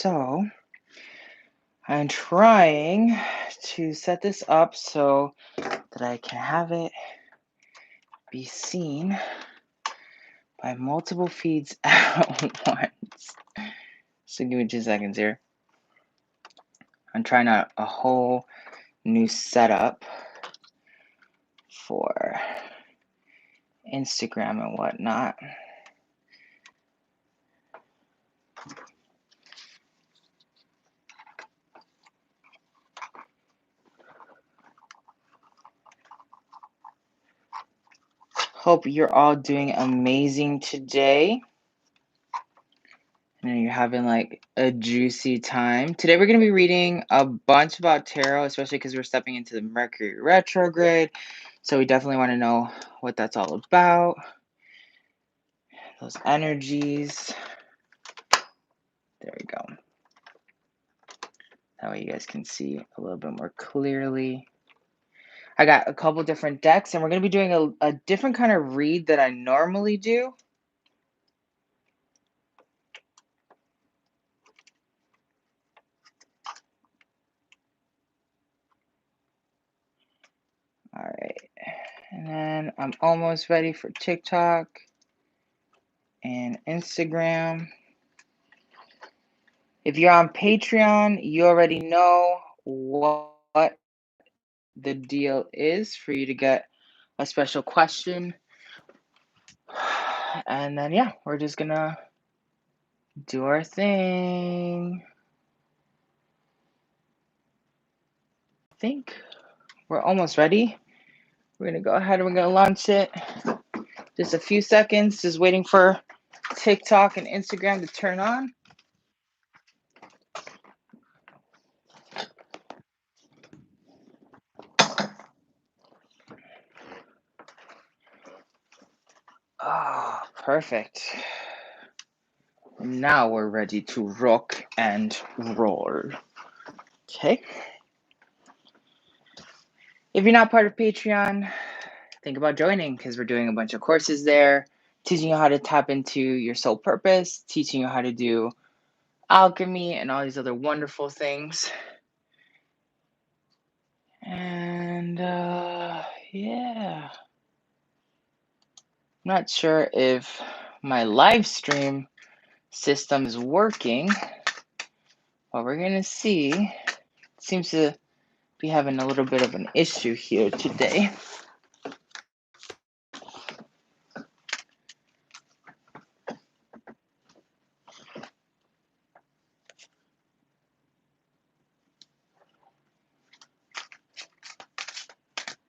So I'm trying to set this up so that I can have it be seen by multiple feeds at once. So give me 2 seconds here. I'm trying out a whole new setup for Instagram and whatnot. Hope you're all doing amazing today. And you're having like a juicy time. Today we're going to be reading a bunch about tarot, especially because we're stepping into the Mercury Retrograde. So we definitely want to know what that's all about. Those energies. There we go. That way you guys can see a little bit more clearly. I got a couple different decks, and we're going to be doing a different kind of read that I normally do. All right. And then I'm almost ready for TikTok and Instagram. If you're on Patreon, you already know what the deal is for you to get a special question. And then, yeah, we're just going to do our thing. I think we're almost ready. We're going to go ahead and we're going to launch it. Just a few seconds, just waiting for TikTok and Instagram to turn on. Oh, perfect. Now we're ready to rock and roll. Okay. If you're not part of Patreon, think about joining because we're doing a bunch of courses there, teaching you how to tap into your soul purpose, teaching you how to do alchemy and all these other wonderful things. And yeah. I'm not sure if my live stream system is working, but we're going to see. It seems to be having a little bit of an issue here today.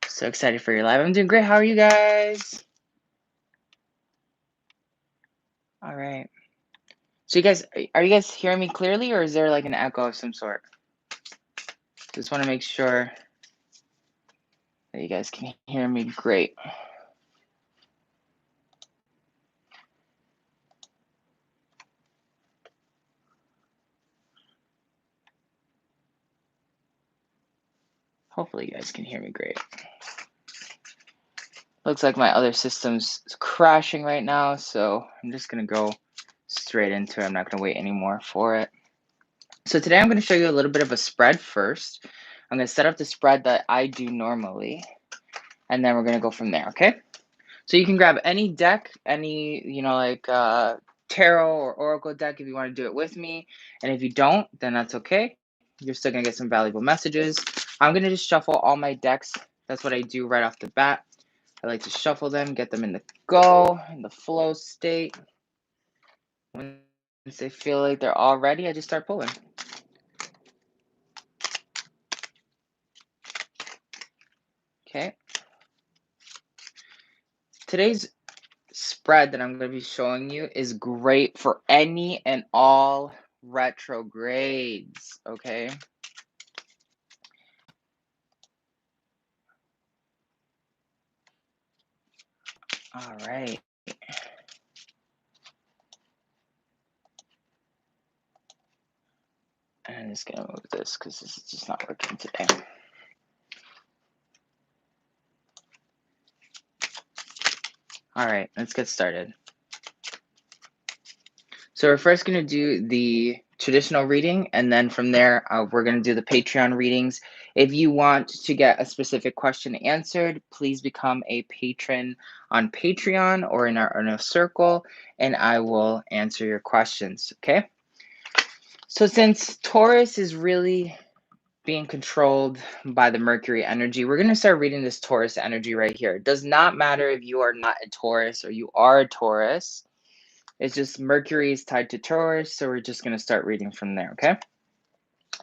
So excited for your live. I'm doing great. How are you guys? All right. So are you guys hearing me clearly, or is there like an echo of some sort? Just want to make sure that you guys can hear me great. Hopefully you guys can hear me great. Looks like my other system's crashing right now, so I'm just going to go straight into it. I'm not going to wait anymore for it. So today I'm going to show you a little bit of a spread first. I'm going to set up the spread that I do normally, and then we're going to go from there, okay? So you can grab any deck, any, tarot or oracle deck if you want to do it with me. And if you don't, then that's okay. You're still going to get some valuable messages. I'm going to just shuffle all my decks. That's what I do right off the bat. I like to shuffle them, get them in the flow state. Once they feel like they're all ready, I just start pulling. Okay. Today's spread that I'm going to be showing you is great for any and all retrogrades, okay? All right. And I'm just going to move this because this is just not working today. All right, let's get started. So we're first going to do the traditional reading, and then from there, we're going to do the Patreon readings. If you want to get a specific question answered, please become a patron on Patreon or in our inner circle, and I will answer your questions, okay? So since Taurus is really being controlled by the Mercury energy, we're going to start reading this Taurus energy right here. It does not matter if you are not a Taurus or you are a Taurus. It's just Mercury is tied to Taurus, so we're just going to start reading from there, okay?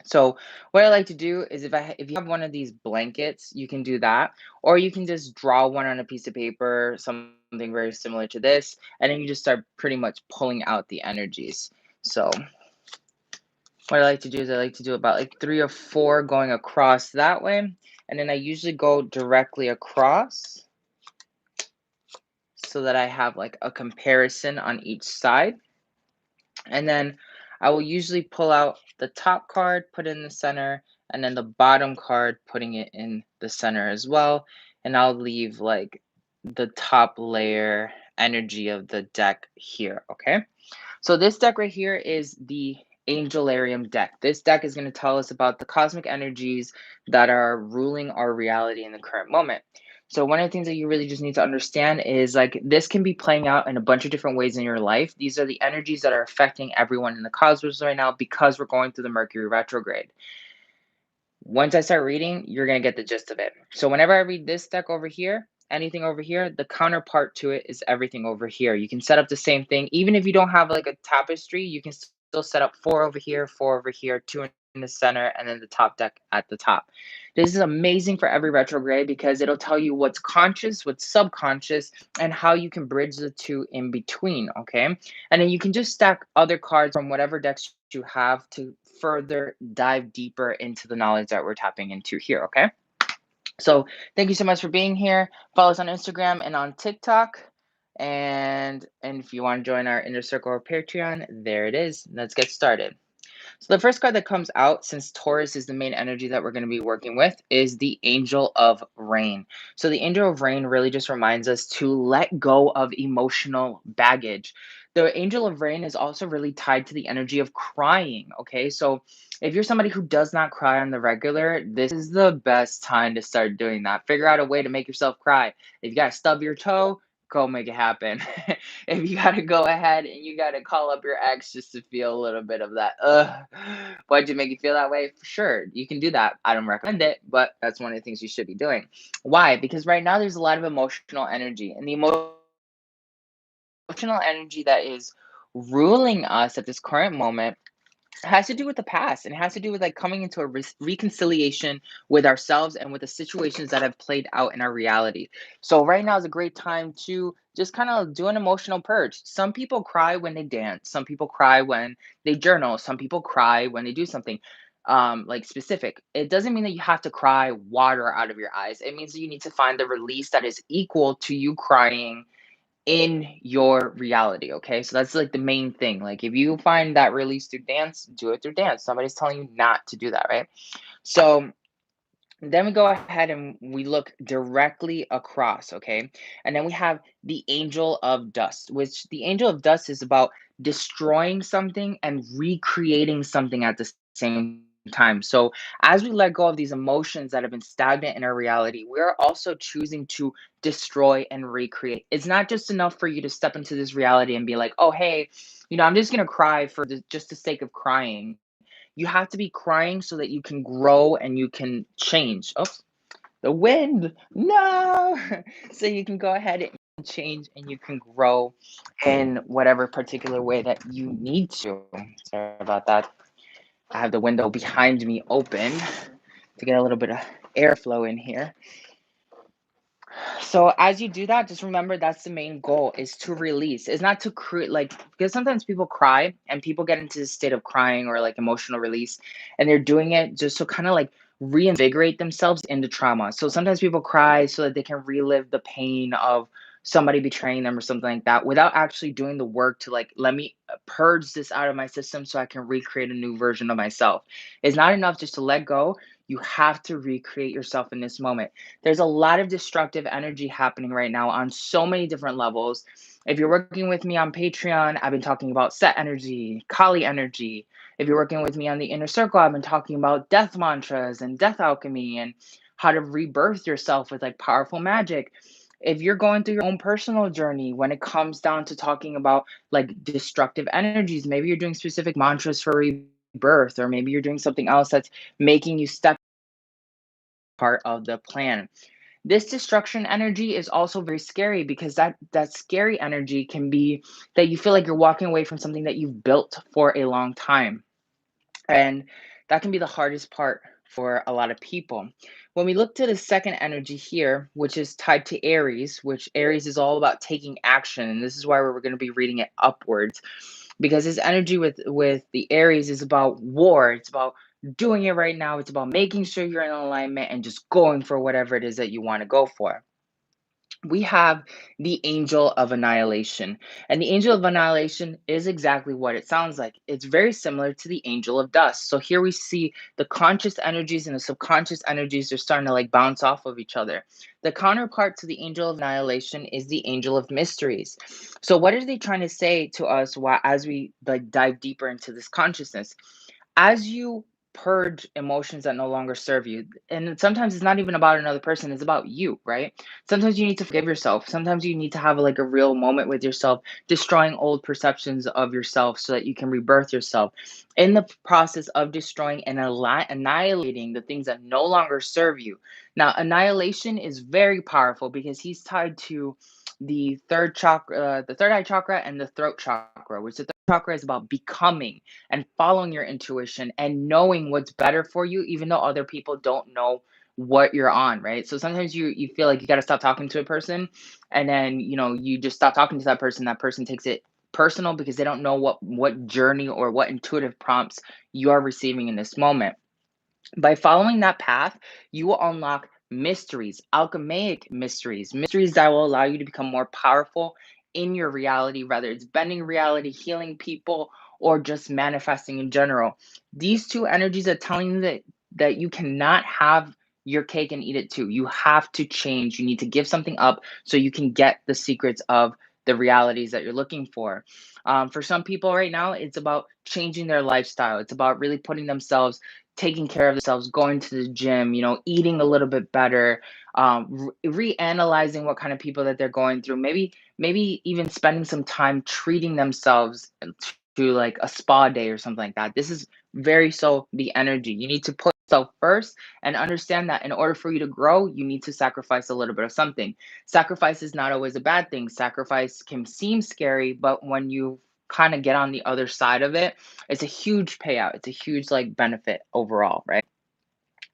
So what I like to do is if you have one of these blankets, you can do that, or you can just draw one on a piece of paper, something very similar to this, and then you just start pretty much pulling out the energies. So what I like to do is I like to do about like 3 or 4 going across that way, and then I usually go directly across so that I have like a comparison on each side. And then I will usually pull out the top card, put it in the center, and then the bottom card, putting it in the center as well. And I'll leave like the top layer energy of the deck here, okay? So this deck right here is the Angelarium deck. This deck is going to tell us about the cosmic energies that are ruling our reality in the current moment. So one of the things that you really just need to understand is like this can be playing out in a bunch of different ways in your life. These are the energies that are affecting everyone in the cosmos right now because we're going through the Mercury retrograde. Once I start reading, you're going to get the gist of it. So whenever I read this deck over here, anything over here, the counterpart to it is everything over here. You can set up the same thing. Even if you don't have like a tapestry, you can still set up 4 over here, 4 over here, 2 in the center, and then the top deck at the top. This is amazing for every retrograde because it'll tell you what's conscious, what's subconscious, and how you can bridge the two in between, okay? And then you can just stack other cards from whatever decks you have to further dive deeper into the knowledge that we're tapping into here, okay? So thank you so much for being here. Follow us on Instagram and on TikTok. And if you want to join our inner circle or Patreon, there it is. Let's get started. So the first card that comes out, since Taurus is the main energy that we're going to be working with, is the Angel of Rain. So the Angel of Rain really just reminds us to let go of emotional baggage. The Angel of Rain is also really tied to the energy of crying, okay? So if you're somebody who does not cry on the regular, this is the best time to start doing that. Figure out a way to make yourself cry. If you got to stub your toe, go make it happen. If you got to go ahead and you got to call up your ex just to feel a little bit of that, why'd you make you feel that way? Sure, you can do that. I don't recommend it, but that's one of the things you should be doing. Why? Because right now there's a lot of emotional energy, and the emotional energy that is ruling us at this current moment has to do with the past, and it has to do with like coming into a reconciliation with ourselves and with the situations that have played out in our reality. So right now is a great time to just kind of do an emotional purge. Some people cry when they dance, some people cry when they journal, some people cry when they do something like specific. It doesn't mean that you have to cry water out of your eyes. It means that you need to find the release that is equal to you crying in your reality, okay? So that's like the main thing. Like if you find that release through dance, do it through dance. Somebody's telling you not to do that, right? So then we go ahead and we look directly across, okay? And then we have the Angel of Dust, which the Angel of Dust is about destroying something and recreating something at the same time. So as we let go of these emotions that have been stagnant in our reality, we're also choosing to destroy and recreate. It's not just enough for you to step into this reality and be like, oh, hey, I'm just going to cry for just the sake of crying. You have to be crying so that you can grow and you can change. Oh, the wind. No. So you can go ahead and change and you can grow in whatever particular way that you need to. Sorry about that. I have the window behind me open to get a little bit of airflow in here. So as you do that, just remember that's the main goal, is to release. It's not to create, like, because sometimes people cry and people get into this state of crying or like emotional release, and they're doing it just to kind of like reinvigorate themselves into trauma. So sometimes people cry so that they can relive the pain of somebody betraying them or something like that without actually doing the work to like, let me purge this out of my system so I can recreate a new version of myself. It's not enough just to let go. You have to recreate yourself in this moment. There's a lot of destructive energy happening right now on so many different levels. If you're working with me on Patreon, I've been talking about set energy, Kali energy. If you're working with me on the inner circle, I've been talking about death mantras and death alchemy and how to rebirth yourself with like powerful magic. If you're going through your own personal journey when it comes down to talking about like destructive energies, maybe you're doing specific mantras for rebirth, or maybe you're doing something else that's making you step part of the plan. This destruction energy is also very scary because that scary energy can be that you feel like you're walking away from something that you've built for a long time. And that can be the hardest part for a lot of people. When we look to the second energy here, which is tied to Aries, which Aries is all about taking action, and this is why we're going to be reading it upwards, because this energy with the Aries is about war. It's about doing it right now. It's about making sure you're in alignment and just going for whatever it is that you want to go for. We have the angel of annihilation. And the angel of annihilation is exactly what it sounds like. It's very similar to the angel of dust. So here we see the conscious energies and the subconscious energies are starting to like bounce off of each other. The counterpart to the angel of annihilation is the angel of mysteries. So what are they trying to say to us as we like dive deeper into this consciousness? As you purge emotions that no longer serve you, and sometimes it's not even about another person, it's about you, right? Sometimes you need to forgive yourself. Sometimes you need to have like a real moment with yourself, destroying old perceptions of yourself so that you can rebirth yourself. In the process of destroying and annihilating the things that no longer serve you. Now, annihilation is very powerful because he's tied to the third chakra, the third eye chakra, and the throat chakra, which the third chakra is about becoming and following your intuition and knowing what's better for you, even though other people don't know what you're on, right? So sometimes you feel like you got to stop talking to a person, and then you just stop talking to that person. That person takes it personal because they don't know what journey or what intuitive prompts you are receiving in this moment. By following that path, you will unlock mysteries, alchemic mysteries, mysteries that will allow you to become more powerful in your reality, whether it's bending reality, healing people, or just manifesting in general. These two energies are telling you that you cannot have your cake and eat it too. You have to change. You need to give something up so you can get the secrets of the realities that you're looking for. For some people right now, it's about changing their lifestyle. It's about really putting themselves taking care of themselves, going to the gym, eating a little bit better, reanalyzing what kind of people that they're going through. Maybe even spending some time treating themselves to like a spa day or something like that. This is very so the energy. You need to put yourself first and understand that in order for you to grow, you need to sacrifice a little bit of something. Sacrifice is not always a bad thing. Sacrifice can seem scary, but when you kind of get on the other side of it, it's a huge payout. It's a huge like benefit overall, right?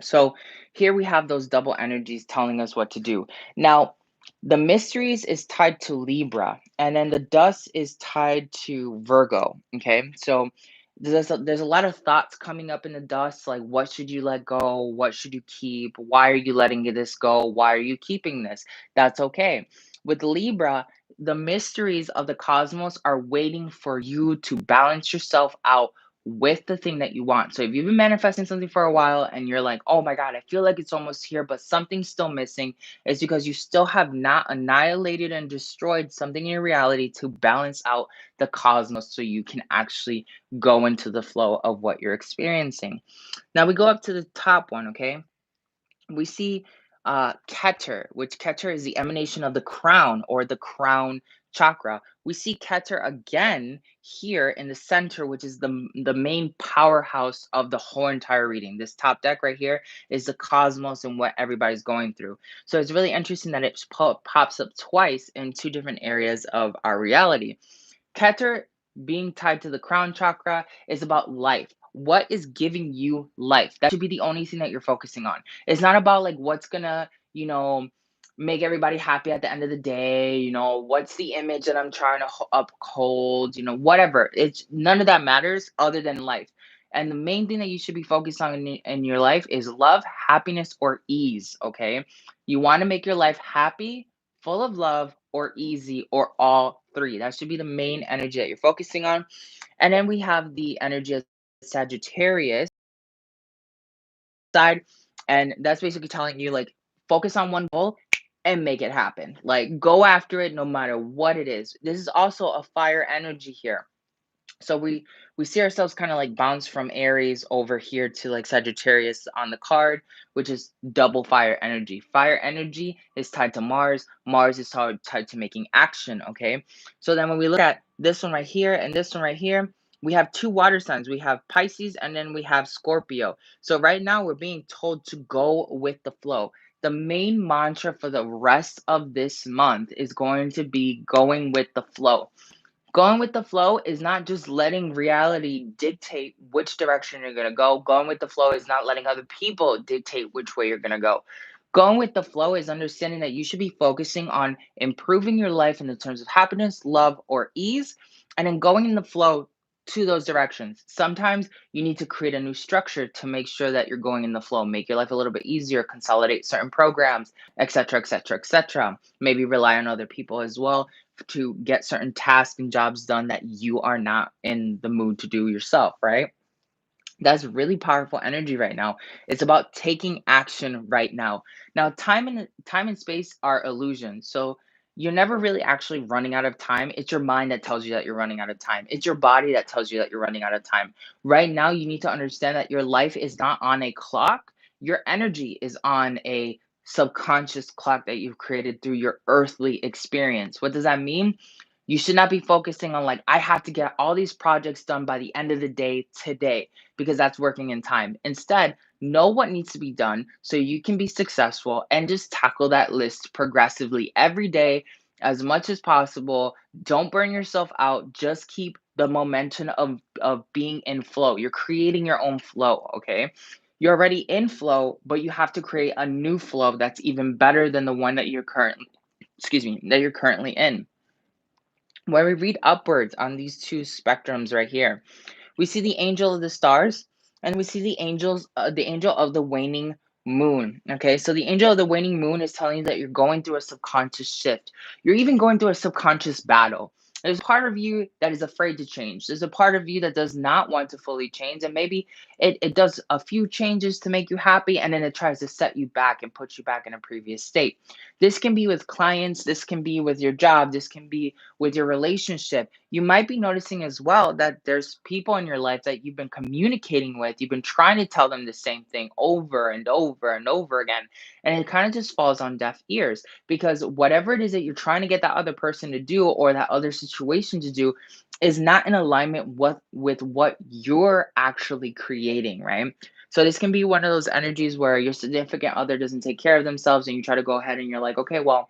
So here we have those double energies telling us what to do. Now, the mysteries is tied to Libra, and then the dust is tied to Virgo. Okay, so there's a lot of thoughts coming up in the dust, like what should you let go, what should you keep, why are you letting this go, why are you keeping this? That's okay. With Libra, the mysteries of the cosmos are waiting for you to balance yourself out with the thing that you want. So if you've been manifesting something for a while and you're like, oh my God, I feel like it's almost here, but something's still missing, it's because you still have not annihilated and destroyed something in your reality to balance out the cosmos so you can actually go into the flow of what you're experiencing. Now we go up to the top one, okay? We see Keter, which Keter is the emanation of the crown or the crown chakra. We see Keter again here in the center, which is the main powerhouse of the whole entire reading. This top deck right here is the cosmos and what everybody's going through. So it's really interesting that it pops up twice in two different areas of our reality. Keter being tied to the crown chakra is about life. What is giving you life? That should be the only thing that you're focusing on. It's not about like what's gonna, make everybody happy at the end of the day, what's the image that I'm trying to uphold, whatever. It's none of that matters other than life. And the main thing that you should be focused on in your life is love, happiness, or ease. Okay. You want to make your life happy, full of love, or easy, or all three. That should be the main energy that you're focusing on. And then we have the energy of Sagittarius side. And that's basically telling you, like, focus on one goal and make it happen. Like, go after it no matter what it is. This is also a fire energy here. So we see ourselves kind of like bounce from Aries over here to like Sagittarius on the card, which is double fire energy. Fire energy is tied to Mars. Mars is tied to making action. Okay, so then when we look at this one right here and this one right here, we have two water signs. We have Pisces and then we have Scorpio. So right now we're being told to go with the flow. The main mantra for the rest of this month is going to be going with the flow. Going with the flow is not just letting reality dictate which direction you're going to go. Going with the flow is not letting other people dictate which way you're going to go. Going with the flow is understanding that you should be focusing on improving your life in the terms of happiness, love, or ease, and then going in the flow to those directions. Sometimes you need to create a new structure to make sure that you're going in the flow, make your life a little bit easier, consolidate certain programs, etc., etc., etc. Maybe rely on other people as well to get certain tasks and jobs done that you are not in the mood to do yourself, right? That's really powerful energy right now. It's about taking action right now. Now, time and space are illusions. So you're never really actually running out of time. It's your mind that tells you that you're running out of time. It's your body that tells you that you're running out of time. Right now, you need to understand that your life is not on a clock. Your energy is on a subconscious clock that you've created through your earthly experience. What does that mean? You should not be focusing on like I have to get all these projects done by the end of the day today because that's working in time. Instead, know what needs to be done so you can be successful and just tackle that list progressively every day as much as possible. Don't burn yourself out. Just keep the momentum of being in flow. You're creating your own flow, okay? You're already in flow, but you have to create a new flow that's even better than the one that you're currently in. When we read upwards on these two spectrums right here, we see the angel of the stars and we see the angel of the waning moon. Okay, so the angel of the waning moon is telling you that you're going through a subconscious shift. You're even going through a subconscious battle. There's a part of you that is afraid to change. There's a part of you that does not want to fully change. And maybe it does a few changes to make you happy and then it tries to set you back and put you back in a previous state. This can be with clients, this can be with your job, this can be with your relationship. You might be noticing as well that there's people in your life that you've been communicating with, you've been trying to tell them the same thing over and over and over again, and it kind of just falls on deaf ears because whatever it is that you're trying to get that other person to do or that other situation to do is not in alignment with what you're actually creating, right? So this can be one of those energies where your significant other doesn't take care of themselves and you try to go ahead and you're like, okay, well,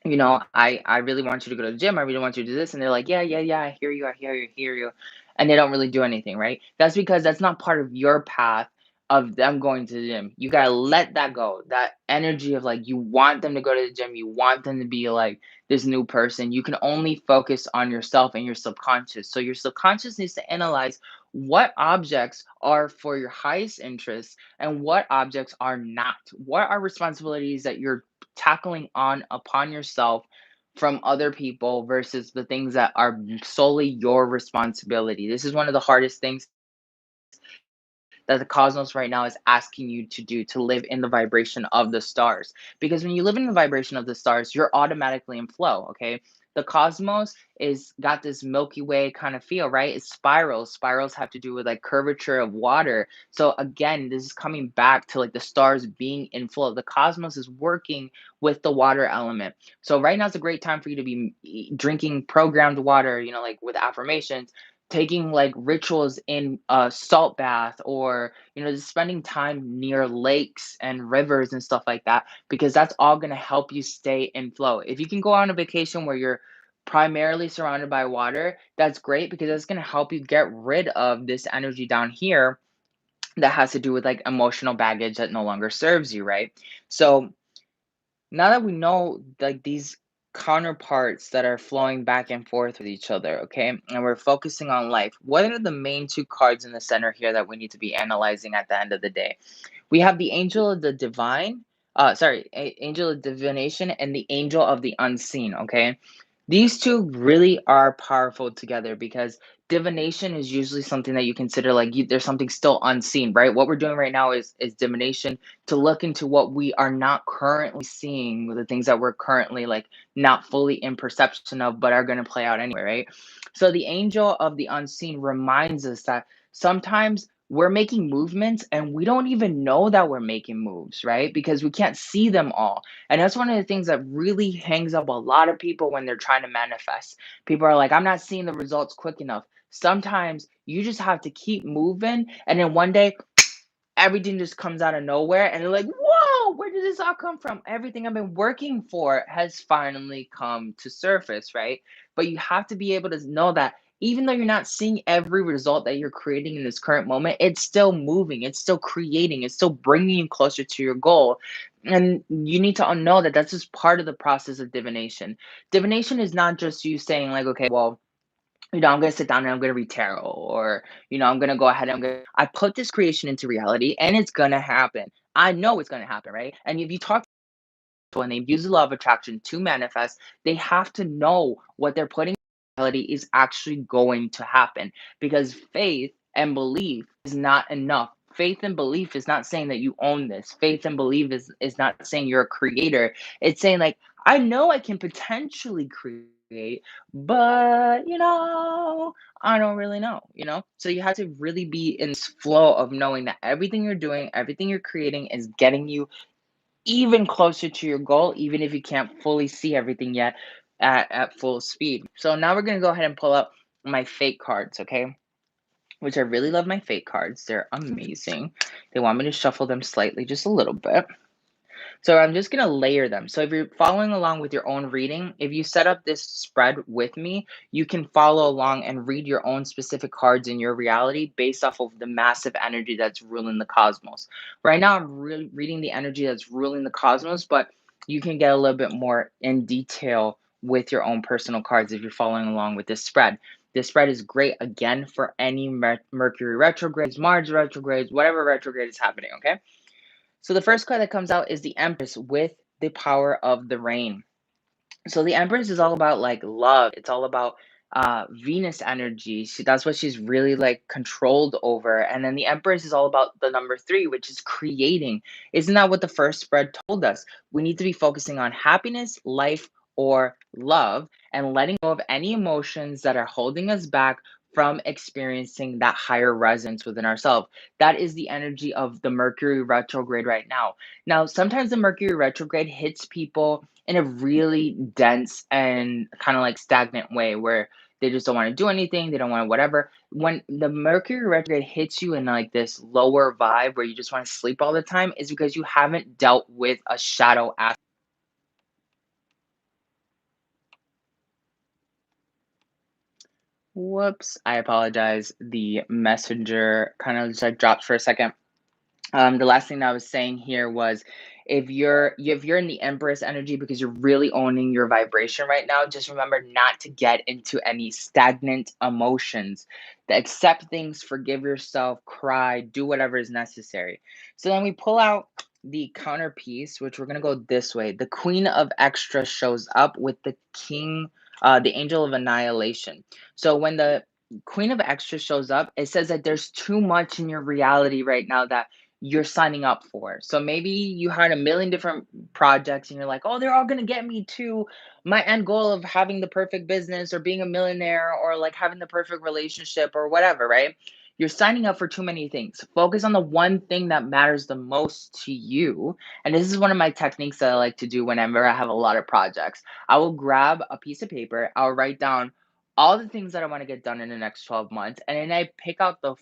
I really want you to go to the gym. I really want you to do this. And they're like, yeah, yeah, yeah, I hear you, I hear you. And they don't really do anything, right? That's because that's not part of your path of them going to the gym. You gotta let that go. That energy of like you want them to go to the gym, you want them to be like this new person. You can only focus on yourself and your subconscious. So your subconscious needs to analyze what objects are for your highest interest and what objects are not. What are responsibilities that you're tackling on upon yourself from other people versus the things that are solely your responsibility. This is one of the hardest things that the cosmos right now is asking you to do, to live in the vibration of the stars. Because when you live in the vibration of the stars, you're automatically in flow, okay? The cosmos is got this Milky Way kind of feel, right? It's spirals. Spirals have to do with like curvature of water. So again, this is coming back to like the stars being in flow. The cosmos is working with the water element. So right now is a great time for you to be drinking programmed water, like with affirmations, taking like rituals in a salt bath, or just spending time near lakes and rivers and stuff like that, because that's all going to help you stay in flow. If you can go on a vacation where you're primarily surrounded by water, that's great because that's going to help you get rid of this energy down here that has to do with like emotional baggage that no longer serves you, right? So now that we know like these counterparts that are flowing back and forth with each other, okay, and we're focusing on life, what are the main two cards in the center here that we need to be analyzing at the end of the day? We have the angel of the divine, angel of divination and the angel of the unseen, okay? These two really are powerful together because divination is usually something that you consider like there's something still unseen, right? What we're doing right now is divination to look into what we are not currently seeing, the things that we're currently like not fully in perception of, but are going to play out anyway, right? So the angel of the unseen reminds us that sometimes we're making movements and we don't even know that we're making moves, right? Because we can't see them all, and that's one of the things that really hangs up a lot of people when they're trying to manifest. People are like, I'm not seeing the results quick enough. Sometimes you just have to keep moving, and then one day everything just comes out of nowhere, and they're like, whoa, where did this all come from? Everything I've been working for has finally come to surface, right? But you have to be able to know that even though you're not seeing every result that you're creating in this current moment, it's still moving, it's still creating, it's still bringing you closer to your goal. And you need to know that that's just part of the process of divination. Divination is not just you saying like, okay, well, I'm gonna sit down and I'm gonna read tarot, or I'm gonna go ahead and I put this creation into reality and it's gonna happen. I know it's gonna happen, right? And if you talk to people and they use the law of attraction to manifest, they have to know what they're putting in reality is actually going to happen. Because faith and belief is not enough. Faith and belief is not saying that you own this. Faith and belief is not saying you're a creator. It's saying like, I know I can potentially create, but I don't really know. So you have to really be in this flow of knowing that everything you're doing, everything you're creating is getting you even closer to your goal, even if you can't fully see everything yet at full speed. So now we're gonna go ahead and pull up my fake cards, okay? Which I really love my fake cards. They're amazing. They want me to shuffle them slightly, just a little bit. So I'm just going to layer them. So if you're following along with your own reading, if you set up this spread with me, you can follow along and read your own specific cards in your reality based off of the massive energy that's ruling the cosmos. Right now, I'm really reading the energy that's ruling the cosmos, but you can get a little bit more in detail with your own personal cards if you're following along with this spread. This spread is great again for any Mercury retrogrades, Mars retrogrades, whatever retrograde is happening, okay? So the first card that comes out is the Empress with the power of the rain. So the Empress is all about like love. It's all about Venus energy. That's what she's really like controlled over. And then the Empress is all about the number three, which is creating. Isn't that what the first spread told us? We need to be focusing on happiness, life, or love, and letting go of any emotions that are holding us back from experiencing that higher resonance within ourselves. That is the energy of the Mercury retrograde right now. Now, sometimes the Mercury retrograde hits people in a really dense and kind of like stagnant way where they just don't want to do anything, they don't want to whatever. When the Mercury retrograde hits you in like this lower vibe where you just want to sleep all the time, is because you haven't dealt with a shadow aspect. Whoops, I apologize. The messenger kind of just like dropped for a second. The last thing that I was saying here was if you're in the Empress energy because you're really owning your vibration right now, just remember not to get into any stagnant emotions. Accept things, forgive yourself, cry, do whatever is necessary. So then we pull out the counterpiece, which we're gonna go this way. The Queen of Extra shows up with the King, the Angel of Annihilation. So when the Queen of Extra shows up, it says that there's too much in your reality right now that you're signing up for. So maybe you had a million different projects and you're like, oh, they're all going to get me to my end goal of having the perfect business or being a millionaire or like having the perfect relationship or whatever, right? You're signing up for too many things. Focus on the one thing that matters the most to you. And this is one of my techniques that I like to do whenever I have a lot of projects. I will grab a piece of paper, I'll write down all the things that I want to get done in the next 12 months. And then I pick out the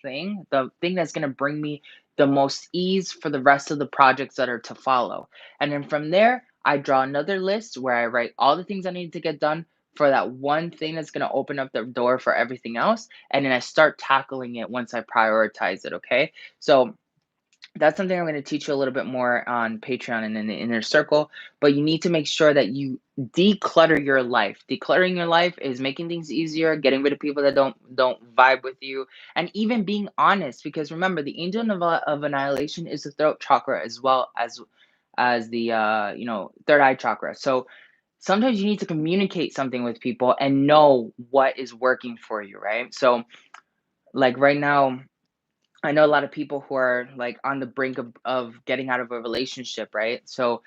thing that's going to bring me the most ease for the rest of the projects that are to follow. And then from there, I draw another list where I write all the things I need to get done for that one thing that's going to open up the door for everything else. And then I start tackling it once I prioritize it. Okay. So that's something I'm going to teach you a little bit more on Patreon and in the inner circle. But you need to make sure that you declutter your life. Decluttering your life is making things easier, getting rid of people that don't vibe with you, and even being honest. Because remember, the angel of annihilation is the throat chakra as well as the third eye chakra. So sometimes you need to communicate something with people and know what is working for you, right? So, like right now, I know a lot of people who are like on the brink of getting out of a relationship, right? So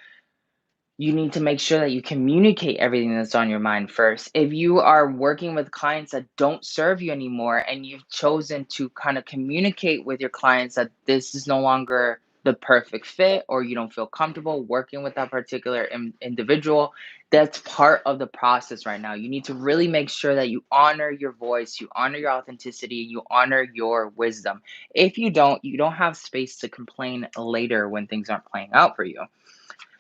you need to make sure that you communicate everything that's on your mind first. If you are working with clients that don't serve you anymore and you've chosen to kind of communicate with your clients that this is no longer the perfect fit or you don't feel comfortable working with that particular individual, that's part of the process right now. You need to really make sure that you honor your voice, you honor your authenticity, you honor your wisdom. If you don't have space to complain later when things aren't playing out for you.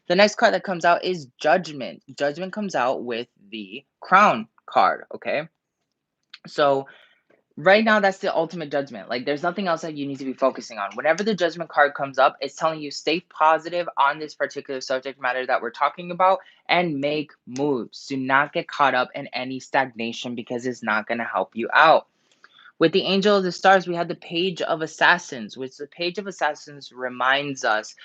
The next card that comes out is Judgment. Judgment comes out with the Crown card, okay? So, right now, that's the ultimate judgment. Like, there's nothing else that you need to be focusing on. Whenever the Judgment card comes up, it's telling you stay positive on this particular subject matter that we're talking about and make moves. Do not get caught up in any stagnation because it's not going to help you out. With the Angel of the Stars, we have the Page of Assassins, which the Page of Assassins reminds us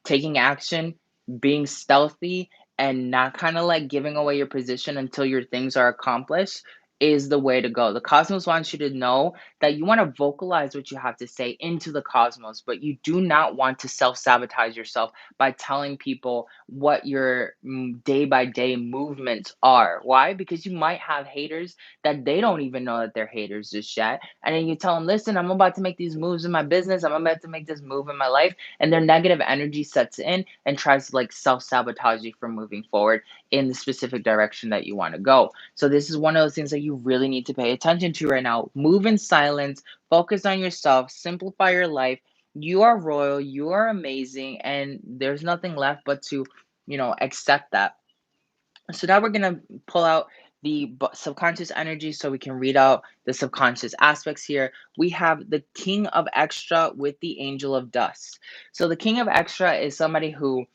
taking action, being stealthy, and not kind of like giving away your position until your things are accomplished is the way to go. The cosmos wants you to know that you want to vocalize what you have to say into the cosmos, but you do not want to self sabotage yourself by telling people what your day by day movements are. Why? Because you might have haters that they don't even know that they're haters just yet. And then you tell them, listen, I'm about to make these moves in my business, I'm about to make this move in my life, and their negative energy sets in and tries to like self-sabotage you from moving forward in the specific direction that you want to go. So this is one of those things that you really need to pay attention to right now. Move in silence, focus on yourself, simplify your life. You are royal, you are amazing, and there's nothing left but to, accept that. So now we're going to pull out the subconscious energy so we can read out the subconscious aspects here. We have the King of Extra with the Angel of Dust. So the King of Extra is somebody who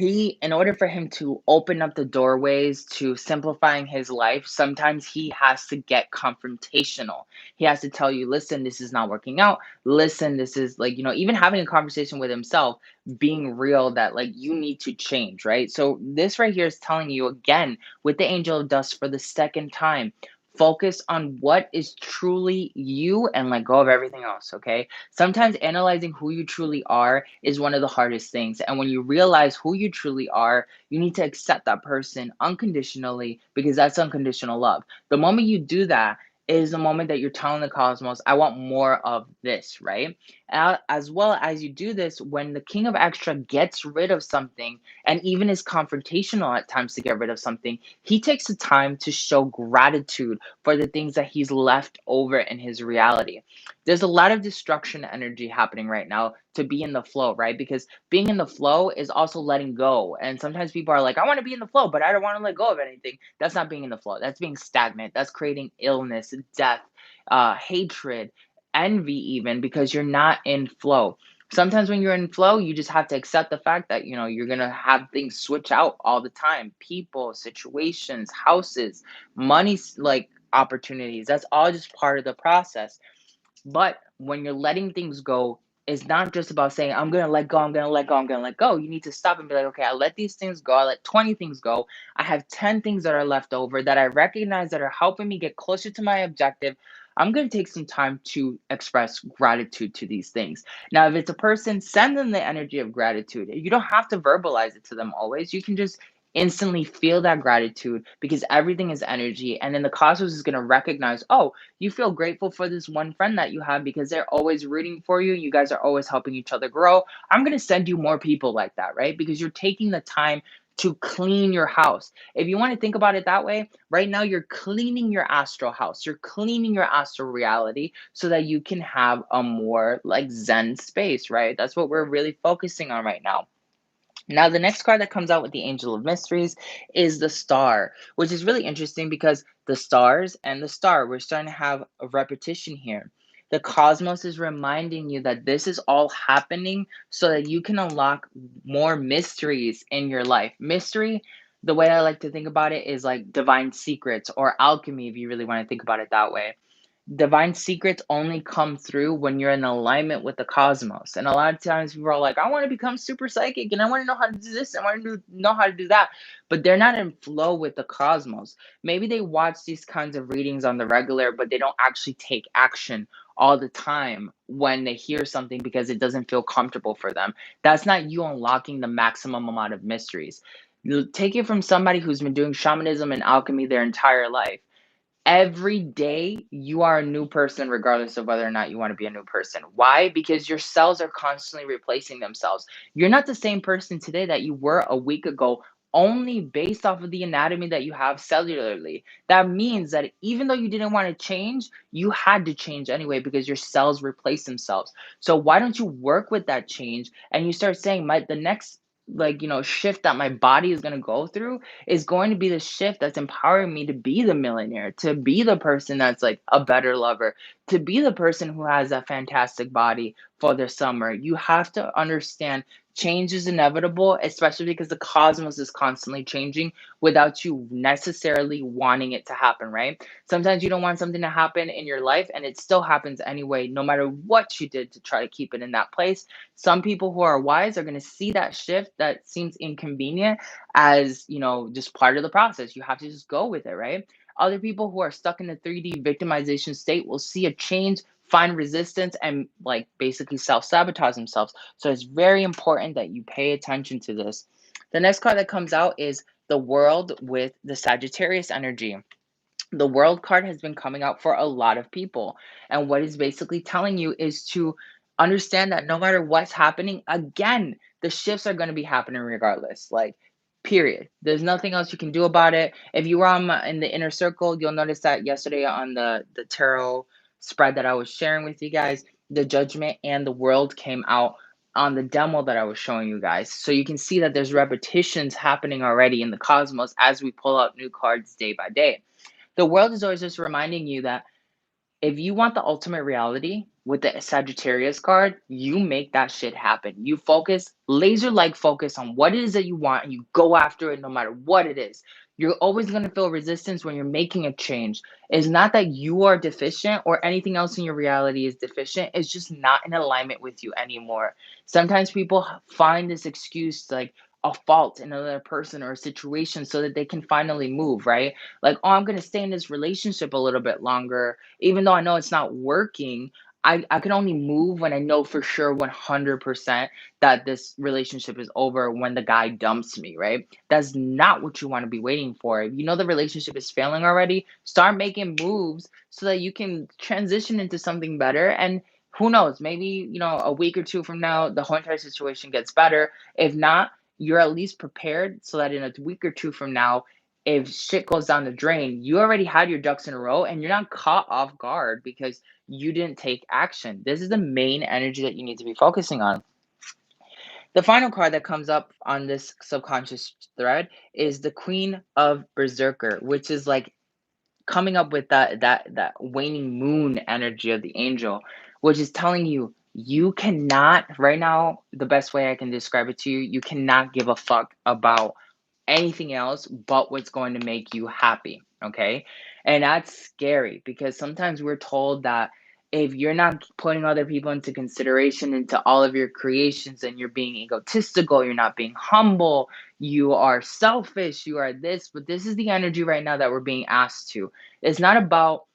in order for him to open up the doorways to simplifying his life, sometimes he has to get confrontational. He has to tell you, listen, this is not working out. Listen, this is like, even having a conversation with himself, being real that like you need to change, right? So this right here is telling you again with the Angel of Dust for the second time. Focus on what is truly you and let go of everything else, okay? Sometimes analyzing who you truly are is one of the hardest things. And when you realize who you truly are, you need to accept that person unconditionally because that's unconditional love. The moment you do that is the moment that you're telling the cosmos, I want more of this, right? As well as you do this, when the King of Extra gets rid of something and even is confrontational at times to get rid of something, he takes the time to show gratitude for the things that he's left over in his reality. There's a lot of destruction energy happening right now to be in the flow, right? Because being in the flow is also letting go. And sometimes people are like, I want to be in the flow, but I don't want to let go of anything. That's not being in the flow. That's being stagnant. That's creating illness, death, hatred, envy, even because you're not in flow. Sometimes when you're in flow, you just have to accept the fact that, you're going to have things switch out all the time. People, situations, houses, money, like opportunities. That's all just part of the process. But when you're letting things go, it's not just about saying, I'm going to let go, I'm going to let go, I'm going to let go. You need to stop and be like, okay, I let these things go. I let 20 things go. I have 10 things that are left over that I recognize that are helping me get closer to my objective. I'm going to take some time to express gratitude to these things. Now, if it's a person, send them the energy of gratitude. You don't have to verbalize it to them always. You can just instantly feel that gratitude because everything is energy. And then the cosmos is going to recognize, oh, you feel grateful for this one friend that you have because they're always rooting for you. You guys are always helping each other grow. I'm going to send you more people like that, right? Because you're taking the time to clean your house. If you want to think about it that way, right now you're cleaning your astral house. You're cleaning your astral reality so that you can have a more like Zen space, right? That's what we're really focusing on right now. Now, the next card that comes out with the Angel of Mysteries is the Star, which is really interesting because the stars and the star, we're starting to have a repetition here. The cosmos is reminding you that this is all happening so that you can unlock more mysteries in your life. Mystery, the way I like to think about it, is like divine secrets or alchemy, if you really want to think about it that way. Divine secrets only come through when you're in alignment with the cosmos. And a lot of times people are like, I want to become super psychic and I want to know how to do this. I want to know how to do that. But they're not in flow with the cosmos. Maybe they watch these kinds of readings on the regular, but they don't actually take action all the time when they hear something because it doesn't feel comfortable for them. That's not you unlocking the maximum amount of mysteries. Take it from somebody who's been doing shamanism and alchemy their entire life. Every day you are a new person regardless of whether or not you want to be a new person. Why? Because your cells are constantly replacing themselves. You're not the same person today that you were a week ago, only based off of the anatomy that you have cellularly. That means that even though you didn't want to change, you had to change anyway because your cells replace themselves. So why don't you work with that change and you start saying the next shift that my body is going to go through is going to be the shift that's empowering me to be the millionaire, to be the person that's like a better lover, to be the person who has a fantastic body for the summer. You have to understand change is inevitable, especially because the cosmos is constantly changing without you necessarily wanting it to happen, right? Sometimes you don't want something to happen in your life and it still happens anyway, no matter what you did to try to keep it in that place. Some people who are wise are going to see that shift that seems inconvenient as just part of the process. You have to just go with it, right? Other people who are stuck in a 3D victimization state will see a change, find resistance, and basically self-sabotage themselves. So it's very important that you pay attention to this. The next card that comes out is the World with the Sagittarius energy. The World card has been coming out for a lot of people. And what it's basically telling you is to understand that no matter what's happening, again, the shifts are going to be happening regardless. Period. There's nothing else you can do about it. If you were in the inner circle, you'll notice that yesterday on the tarot spread that I was sharing with you guys, the Judgment and the World came out on the demo that I was showing you guys. So you can see that there's repetitions happening already in the cosmos as we pull out new cards day by day. The World is always just reminding you that if you want the ultimate reality with the Sagittarius card, you make that shit happen. You focus, laser like focus on what it is that you want, and you go after it no matter what it is. You're always going to feel resistance when you're making a change. It's not that you are deficient or anything else in your reality is deficient. It's just not in alignment with you anymore. Sometimes people find this excuse like a fault in another person or a situation so that they can finally move, right? Like, oh, I'm going to stay in this relationship a little bit longer even though I know it's not working. I can only move when I know for sure 100% that this relationship is over when the guy dumps me, right? That's not what you want to be waiting for. If you know the relationship is failing already, start making moves so that you can transition into something better. And who knows, maybe, a week or two from now, the whole entire situation gets better. If not, you're at least prepared so that in a week or two from now, if shit goes down the drain, you already had your ducks in a row and you're not caught off guard because you didn't take action. This is the main energy that you need to be focusing on. The final card that comes up on this subconscious thread is the Queen of Berserker, which is like coming up with that waning moon energy of the angel, which is telling you you cannot right now, the best way I can describe it to you, you cannot give a fuck about anything else but what's going to make you happy. Okay. And that's scary because sometimes we're told that if you're not putting other people into consideration into all of your creations and you're being egotistical, you're not being humble, you are selfish, you are this, but this is the energy right now that we're being asked to. It's not about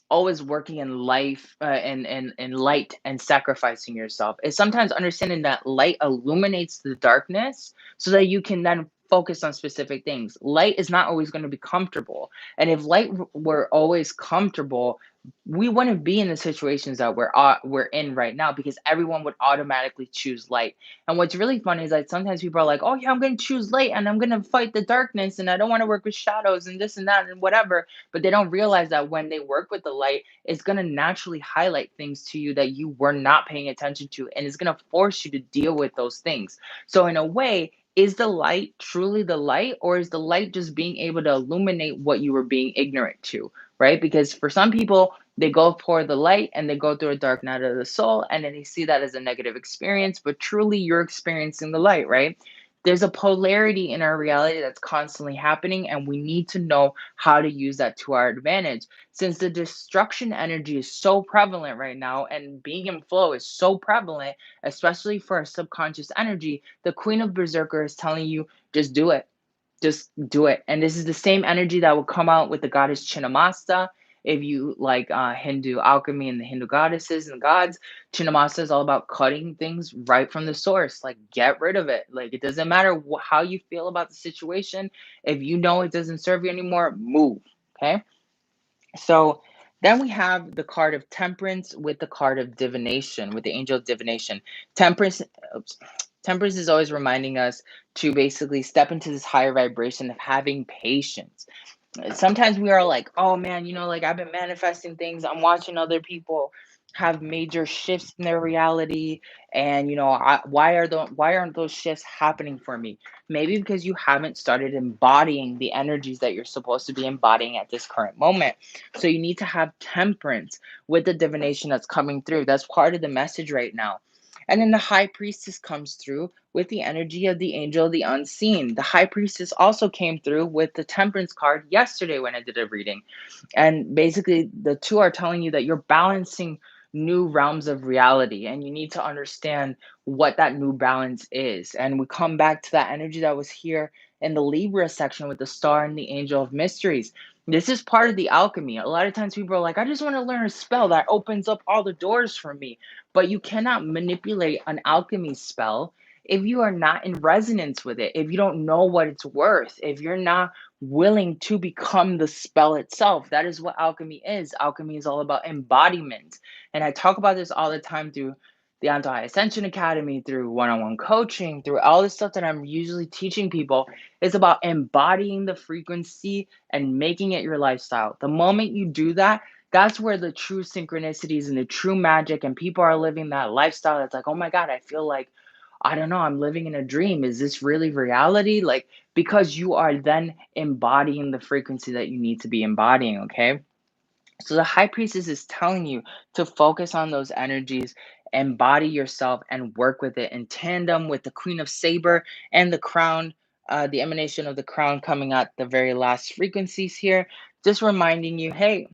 always working in life in light and sacrificing yourself. It's sometimes understanding that light illuminates the darkness so that you can then focus on specific things. Light is not always going to be comfortable. And if light were always comfortable, we wouldn't be in the situations that we're in right now because everyone would automatically choose light. And what's really funny is that sometimes people are like, "Oh yeah, I'm going to choose light and I'm going to fight the darkness and I don't want to work with shadows and this and that and whatever." But they don't realize that when they work with the light, it's going to naturally highlight things to you that you were not paying attention to, and it's going to force you to deal with those things. So in a way, is the light truly the light, or is the light just being able to illuminate what you were being ignorant to, right? Because for some people, they go for the light and they go through a dark night of the soul, and then they see that as a negative experience, but truly you're experiencing the light, right? There's a polarity in our reality that's constantly happening, and we need to know how to use that to our advantage. Since the destruction energy is so prevalent right now, and being in flow is so prevalent, especially for our subconscious energy, the Queen of Berserker is telling you, just do it. Just do it. And this is the same energy that will come out with the goddess Chinnamasta. If you like Hindu alchemy and the Hindu goddesses and gods, Chinnamasta is all about cutting things right from the source. Like, get rid of it. Like, it doesn't matter how you feel about the situation. If you know it doesn't serve you anymore, move. Okay. So then we have the card of temperance with the card of divination, with the angel of divination. Temperance, oops, temperance is always reminding us to basically step into this higher vibration of having patience. Sometimes we are like, oh man, like I've been manifesting things. I'm watching other people have major shifts in their reality, and why aren't those shifts happening for me? Maybe because you haven't started embodying the energies that you're supposed to be embodying at this current moment. So you need to have temperance with the divination that's coming through. That's part of the message right now. And then the high priestess comes through with the energy of the angel of the unseen. The high priestess also came through with the temperance card yesterday when I did a reading. And basically, the two are telling you that you're balancing new realms of reality, and you need to understand what that new balance is. And we come back to that energy that was here in the Libra section with the star and the angel of mysteries. This is part of the alchemy. A lot of times people are like, I just want to learn a spell that opens up all the doors for me. But you cannot manipulate an alchemy spell if you are not in resonance with it, if you don't know what it's worth, if you're not willing to become the spell itself. That is what alchemy is. Alchemy is all about embodiment. And I talk about this all the time through the Antojai Ascension Academy, through one-on-one coaching, through all the stuff that I'm usually teaching people. It's about embodying the frequency and making it your lifestyle. The moment you do that, that's where the true synchronicities and the true magic, and people are living that lifestyle that's like, oh my God, I feel like, I don't know, I'm living in a dream. Is this really reality? Like, because you are then embodying the frequency that you need to be embodying, okay? So the high priestess is telling you to focus on those energies, embody yourself, and work with it in tandem with the Queen of Saber and the crown, the emanation of the crown coming at the very last frequencies here. Just reminding you, hey,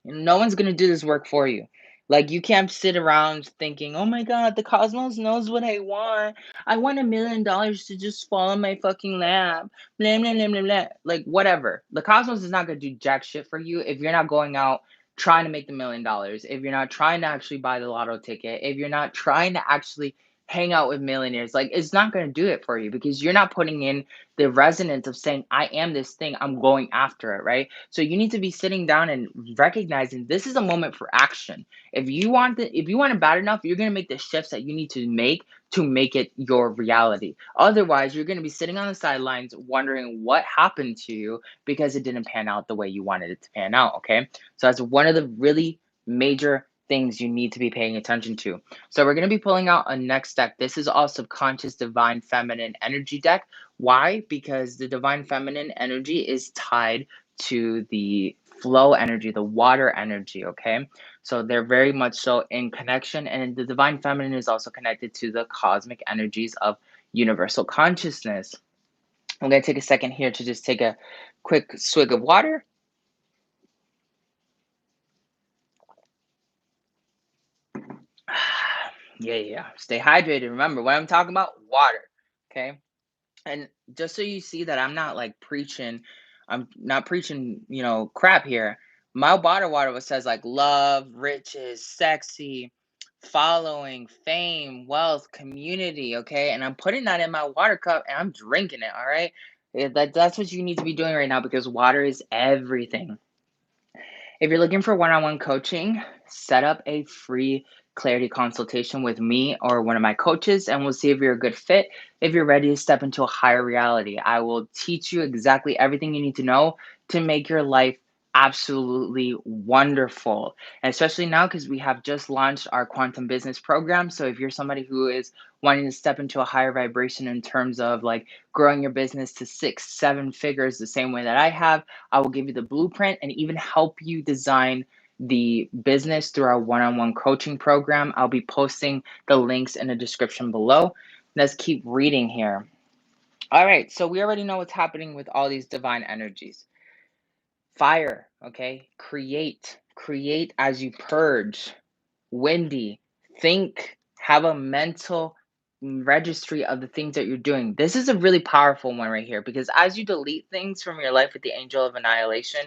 no one's gonna do this work for you. Like, you can't sit around thinking, "Oh my God, the cosmos knows what I want. I want $1 million to just fall in my fucking lap." Blah blah blah blah blah. Like, whatever. The cosmos is not gonna do jack shit for you if you're not going out trying to make the $1 million. If you're not trying to actually buy the lotto ticket. If you're not trying to actually hang out with millionaires, like, it's not gonna do it for you because you're not putting in the resonance of saying, "I am this thing. I'm going after it." Right. So you need to be sitting down and recognizing this is a moment for action. If you want it bad enough, you're gonna make the shifts that you need to make it your reality. Otherwise, you're gonna be sitting on the sidelines wondering what happened to you because it didn't pan out the way you wanted it to pan out. Okay. So that's one of the really major things you need to be paying attention to. So we're going to be pulling out a next deck. This is all subconscious divine feminine energy deck. Why? Because the divine feminine energy is tied to the flow energy, the water energy, okay? So they're very much so in connection, and the divine feminine is also connected to the cosmic energies of universal consciousness. I'm going to take a second here to just take a quick swig of water. Yeah. Stay hydrated. Remember what I'm talking about? Water, okay? And just so you see that I'm not preaching, crap here. My water says like love, riches, sexy, following, fame, wealth, community, okay? And I'm putting that in my water cup and I'm drinking it, all right? That's what you need to be doing right now because water is everything. If you're looking for one-on-one coaching, set up a free clarity consultation with me or one of my coaches, and we'll see if you're a good fit. If you're ready to step into a higher reality, I will teach you exactly everything you need to know to make your life absolutely wonderful. And especially now, because we have just launched our quantum business program. So if you're somebody who is wanting to step into a higher vibration in terms of like growing your business to 6, 7 figures the same way that I have, I will give you the blueprint and even help you design the business through our one-on-one coaching program. I'll be posting the links in the description below. Let's keep reading here. All right, so we already know what's happening with all these divine energies. Fire, okay? Create as you purge. Windy, think, have a mental registry of the things that you're doing. This is a really powerful one right here because as you delete things from your life with the angel of annihilation,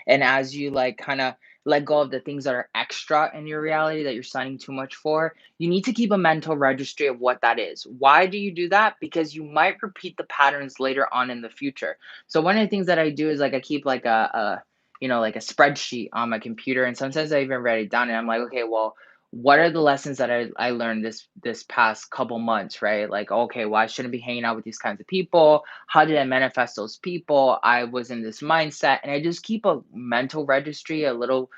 and as you like kind of let go of the things that are extra in your reality that you're signing too much for, you need to keep a mental registry of what that is. Why do you do that? Because you might repeat the patterns later on in the future. So one of the things that I do is like I keep like a like a spreadsheet on my computer, and sometimes I even write it down and I'm like, okay, well, what are the lessons that I learned this past couple months, right? Like, okay, well, I shouldn't be hanging out with these kinds of people. How did I manifest those people? I was in this mindset, and I just keep a mental registry, a little,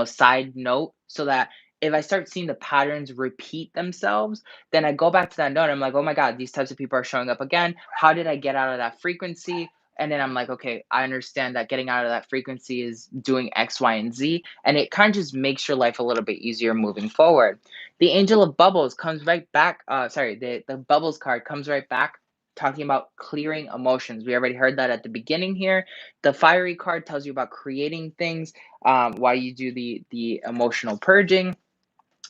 side note, so that if I start seeing the patterns repeat themselves, then I go back to that note. And I'm like, oh my God, these types of people are showing up again. How did I get out of that frequency? And then I'm like, okay, I understand that getting out of that frequency is doing X, Y, and Z. And it kind of just makes your life a little bit easier moving forward. The Angel of Bubbles comes right back. The Bubbles card comes right back talking about clearing emotions. We already heard that at the beginning here. The Fiery card tells you about creating things while you do the emotional purging.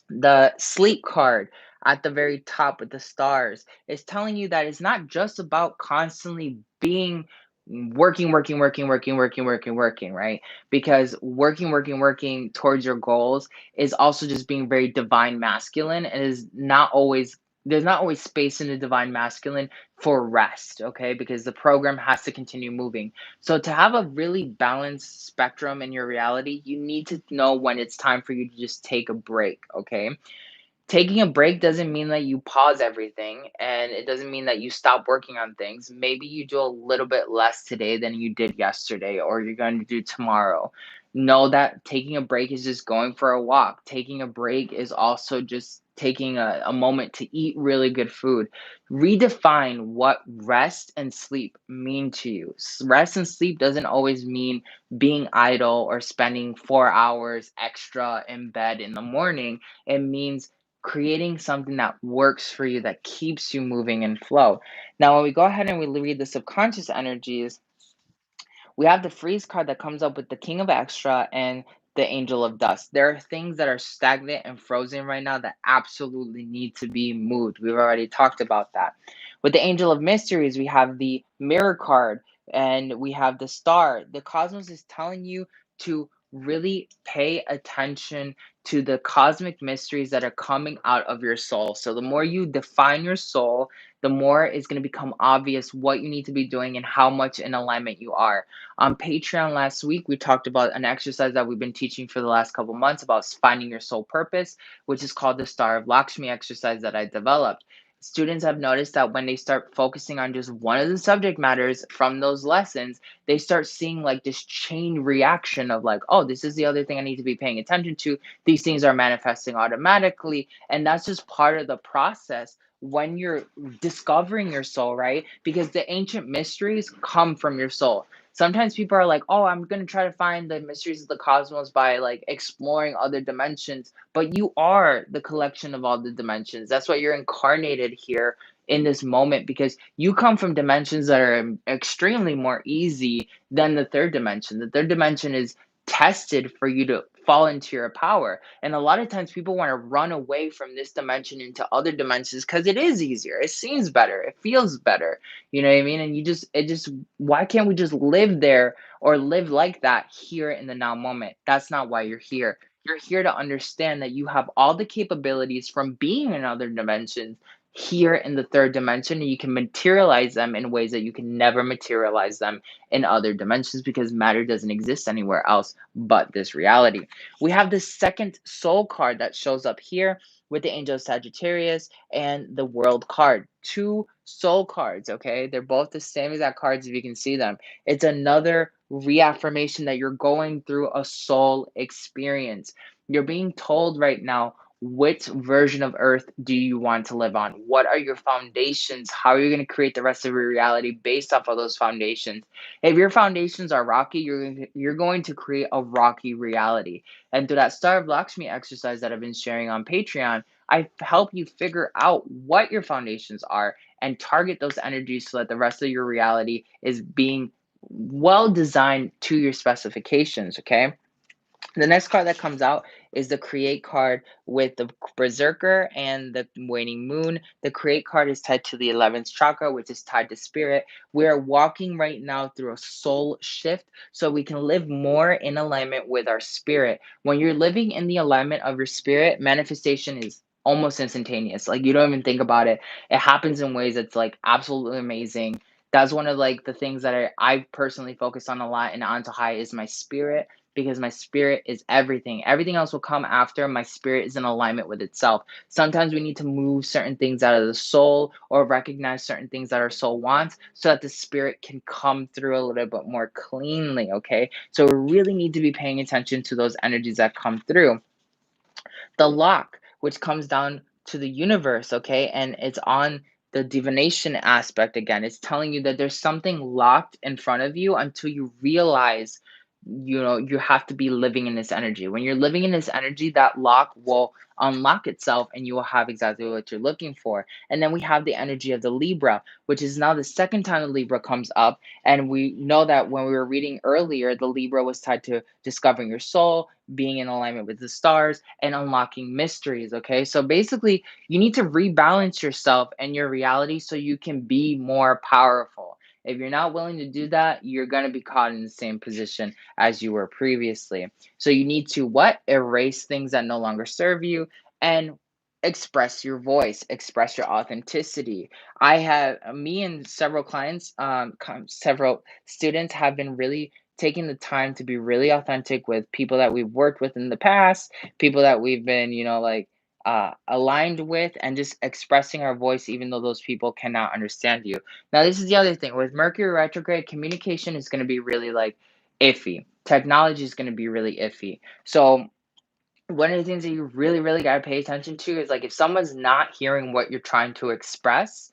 The sleep card at the very top with the stars is telling you that it's not just about constantly being working, right? Because working towards your goals is also just being very divine masculine and is not always there's not always space in the divine masculine for rest, okay? Because the program has to continue moving. So to have a really balanced spectrum in your reality, you need to know when it's time for you to just take a break, okay? Taking a break doesn't mean that you pause everything, and it doesn't mean that you stop working on things. Maybe you do a little bit less today than you did yesterday, or you're going to do tomorrow. Know that taking a break is just going for a walk. Taking a break is also just taking a moment to eat really good food. Redefine what rest and sleep mean to you. Rest and sleep doesn't always mean being idle or spending 4 hours extra in bed in the morning. It means creating something that works for you, that keeps you moving in flow. Now, when we go ahead and we read the subconscious energies, we have the freeze card that comes up with the King of Extra and the Angel of Dust. There are things that are stagnant and frozen right now that absolutely need to be moved. We've already talked about that. With the Angel of Mysteries, we have the Mirror card and we have the Star. The cosmos is telling you to really pay attention to the cosmic mysteries that are coming out of your soul. So the more you define your soul, the more it's going to become obvious what you need to be doing and how much in alignment you are. On Patreon last week, we talked about an exercise that we've been teaching for the last couple months about finding your soul purpose, which is called the Star of Lakshmi exercise that I developed. Students have noticed that when they start focusing on just one of the subject matters from those lessons, they start seeing like this chain reaction of like, oh, this is the other thing I need to be paying attention to. These things are manifesting automatically. And that's just part of the process when you're discovering your soul, right? Because the ancient mysteries come from your soul. Sometimes people are like, oh, I'm going to try to find the mysteries of the cosmos by like exploring other dimensions. But you are the collection of all the dimensions. That's why you're incarnated here in this moment because you come from dimensions that are extremely more easy than the third dimension. The third dimension is tested for you to fall into your power. And a lot of times people want to run away from this dimension into other dimensions because it is easier. It seems better. It feels better. You know what I mean? And why can't we just live there or live like that here in the now moment? That's not why you're here. You're here to understand that you have all the capabilities from being in other dimensions here in the third dimension, and you can materialize them in ways that you can never materialize them in other dimensions because matter doesn't exist anywhere else but this reality. We have the second soul card that shows up here with the angel of Sagittarius and the world card. Two soul cards, okay? They're both the same exact cards if you can see them. It's another reaffirmation that you're going through a soul experience. You're being told right now Which version of Earth do you want to live on? What are your foundations? How are you going to create the rest of your reality based off of those foundations? If your foundations are rocky, you're going to create a rocky reality. And through that Star of Lakshmi exercise that I've been sharing on Patreon, I help you figure out what your foundations are and target those energies so that the rest of your reality is being well designed to your specifications, okay? The next card that comes out is the Create card with the Berserker and the Waning Moon. The Create card is tied to the 11th chakra, which is tied to spirit. We are walking right now through a soul shift so we can live more in alignment with our spirit. When you're living in the alignment of your spirit, manifestation is almost instantaneous. Like, you don't even think about it. It happens in ways that's like absolutely amazing. That's one of like the things that I personally focus on a lot in Antojai is my spirit, because my spirit is everything. Everything else will come after. My spirit is in alignment with itself. Sometimes we need to move certain things out of the soul or recognize certain things that our soul wants so that the spirit can come through a little bit more cleanly, okay? So we really need to be paying attention to those energies that come through. The lock, which comes down to the universe, okay? And it's on the divination aspect again. It's telling you that there's something locked in front of you until you realize, you have to be living in this energy. When you're living in this energy, that lock will unlock itself and you will have exactly what you're looking for. And then we have the energy of the Libra, which is now the second time the Libra comes up. And we know that when we were reading earlier, the Libra was tied to discovering your soul, being in alignment with the stars, and unlocking mysteries. Okay, so basically you need to rebalance yourself and your reality so you can be more powerful. If you're not willing to do that, you're going to be caught in the same position as you were previously. So you need to what? Erase things that no longer serve you and express your voice, express your authenticity. I have me and several clients, several students have been really taking the time to be really authentic with people that we've worked with in the past, people that we've been, aligned with, and just expressing our voice, even though those people cannot understand you. Now, this is the other thing with Mercury retrograde, communication is going to be really like iffy. Technology is going to be really iffy. So, one of the things that you really, really got to pay attention to is like if someone's not hearing what you're trying to express,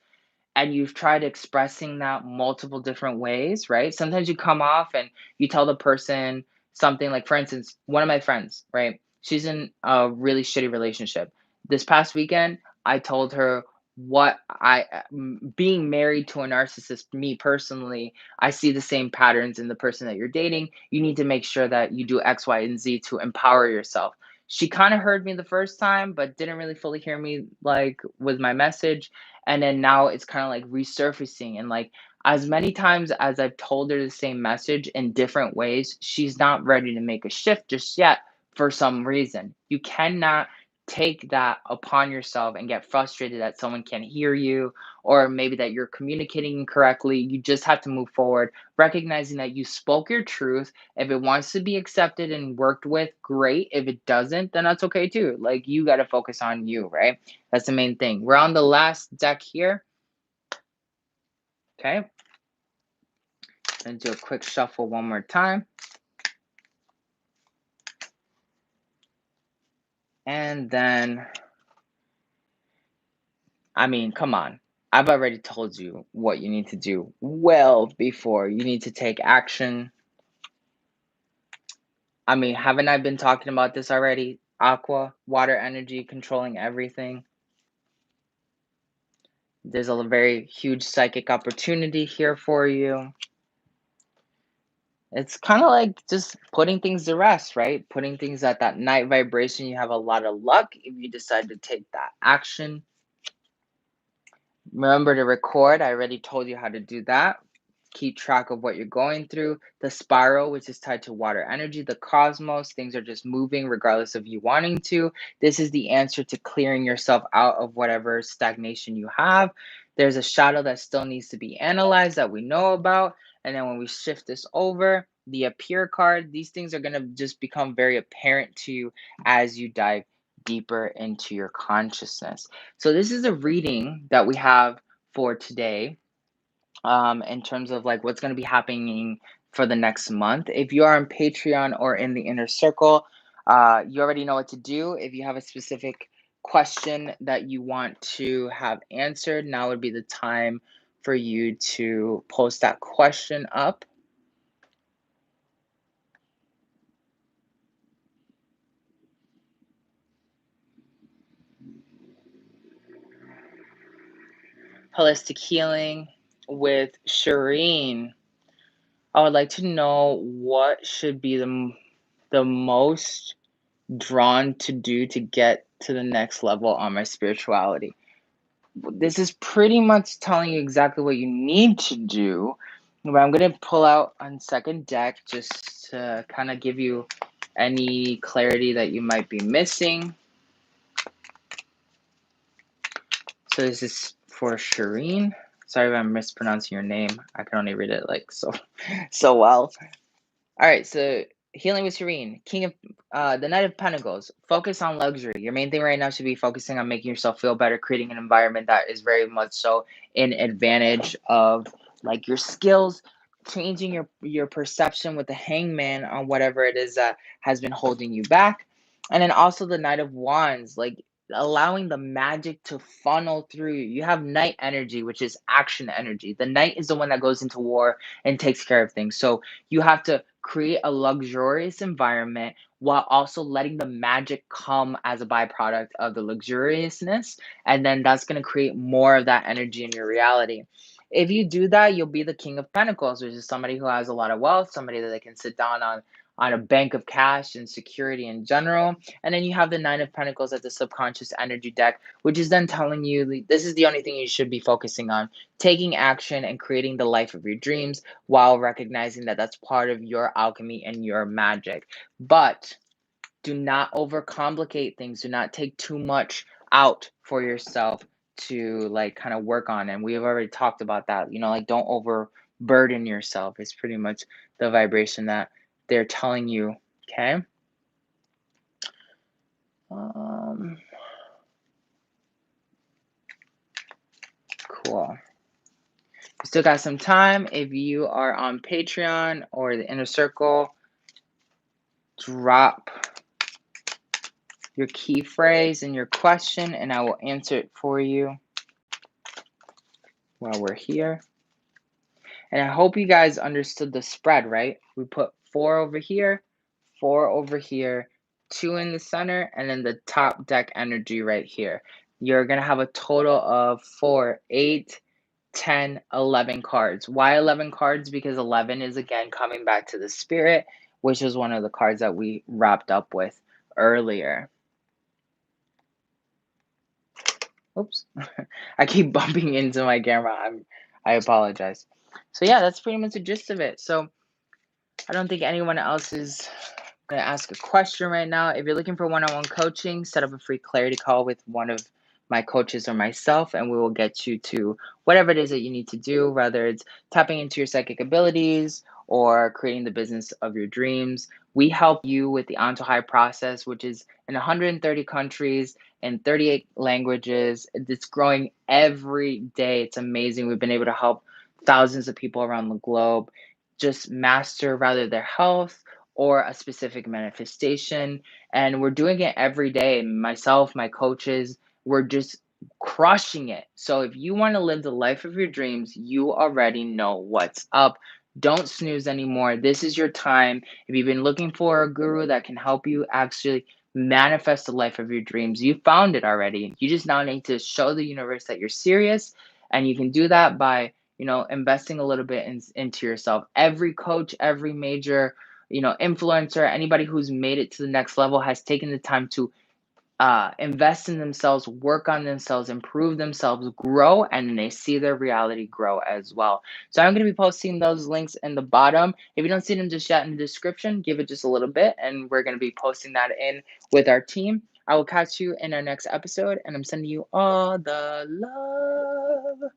and you've tried expressing that multiple different ways, right? Sometimes you come off and you tell the person something like, for instance, one of my friends, right? She's in a really shitty relationship. This past weekend, I told her being married to a narcissist, me personally, I see the same patterns in the person that you're dating. You need to make sure that you do X, Y, and Z to empower yourself. She kind of heard me the first time, but didn't really fully hear me like with my message, and then now it's kind of like resurfacing, and like as many times as I've told her the same message in different ways, she's not ready to make a shift just yet for some reason. You cannot take that upon yourself and get frustrated that someone can't hear you or maybe that you're communicating incorrectly. You just have to move forward, recognizing that you spoke your truth. If it wants to be accepted and worked with, great. If it doesn't, then that's okay too. Like, you got to focus on you, right? That's the main thing. We're on the last deck here. Okay. Gonna do a quick shuffle one more time. And then, I mean, come on. I've already told you what you need to do well before. You need to take action. I mean, haven't I been talking about this already? Aqua, water energy, controlling everything. There's a very huge psychic opportunity here for you. It's kind of like just putting things to rest, right? Putting things at that night vibration. You have a lot of luck if you decide to take that action. Remember to record. I already told you how to do that. Keep track of what you're going through. The spiral, which is tied to water energy, the cosmos, things are just moving regardless of you wanting to. This is the answer to clearing yourself out of whatever stagnation you have. There's a shadow that still needs to be analyzed that we know about. And then when we shift this over, the appear card, these things are going to just become very apparent to you as you dive deeper into your consciousness. So this is a reading that we have for today, in terms of like what's going to be happening for the next month. If you are on Patreon or in the inner circle, you already know what to do. If you have a specific question that you want to have answered, now would be the time for you to post that question up. Holistic healing with Shireen. I would like to know what should be the most drawn to do to get to the next level on my spirituality. This is pretty much telling you exactly what you need to do. But I'm going to pull out on second deck just to kind of give you any clarity that you might be missing. So this is for Shireen. Sorry if I'm mispronouncing your name. I can only read it like so well. All right, so healing with Shireen, King of the Knight of Pentacles. Focus on luxury. Your main thing right now should be focusing on making yourself feel better, creating an environment that is very much so in advantage of like your skills, changing your perception with the Hangman on whatever it is that has been holding you back. And then also the Knight of Wands, like allowing the magic to funnel through you. You have Knight energy, which is action energy. The Knight is the one that goes into war and takes care of things. So you have to create a luxurious environment while also letting the magic come as a byproduct of the luxuriousness. And then that's going to create more of that energy in your reality. If you do that, you'll be the King of Pentacles, which is somebody who has a lot of wealth, somebody that they can sit down on a bank of cash and security in general. And then you have the Nine of Pentacles at the subconscious energy deck, which is then telling you this is the only thing you should be focusing on, taking action and creating the life of your dreams while recognizing that that's part of your alchemy and your magic. But do not overcomplicate things. Do not take too much out for yourself to like kind of work on. And we have already talked about that. Like don't overburden yourself. It's pretty much the vibration that they're telling you. Okay. Cool. We still got some time. If you are on Patreon or the Inner Circle, drop your key phrase and your question, and I will answer it for you while we're here. And I hope you guys understood the spread, right? We put 4 over here, 4 over here, 2 in the center, and then the top deck energy right here. You're going to have a total of 4, 8, 10, 11 cards. Why 11 cards? Because 11 is again coming back to the spirit, which is one of the cards that we wrapped up with earlier. Oops. I keep bumping into my camera. I apologize. So yeah, that's pretty much the gist of it. So I don't think anyone else is going to ask a question right now. If you're looking for one-on-one coaching, set up a free clarity call with one of my coaches or myself, and we will get you to whatever it is that you need to do, whether it's tapping into your psychic abilities or creating the business of your dreams. We help you with the Antojai process, which is in 130 countries in 38 languages. It's growing every day. It's amazing. We've been able to help thousands of people around the globe just master rather their health or a specific manifestation. And we're doing it every day. Myself, my coaches, we're just crushing it. So if you want to live the life of your dreams, you already know what's up. Don't snooze anymore. This is your time. If you've been looking for a guru that can help you actually manifest the life of your dreams, you found it already. You just now need to show the universe that you're serious. And you can do that by investing a little bit into yourself. Every coach, every major, influencer, anybody who's made it to the next level has taken the time to invest in themselves, work on themselves, improve themselves, grow, and they see their reality grow as well. So I'm going to be posting those links in the bottom. If you don't see them just yet in the description, give it just a little bit, and we're going to be posting that in with our team. I will catch you in our next episode, and I'm sending you all the love.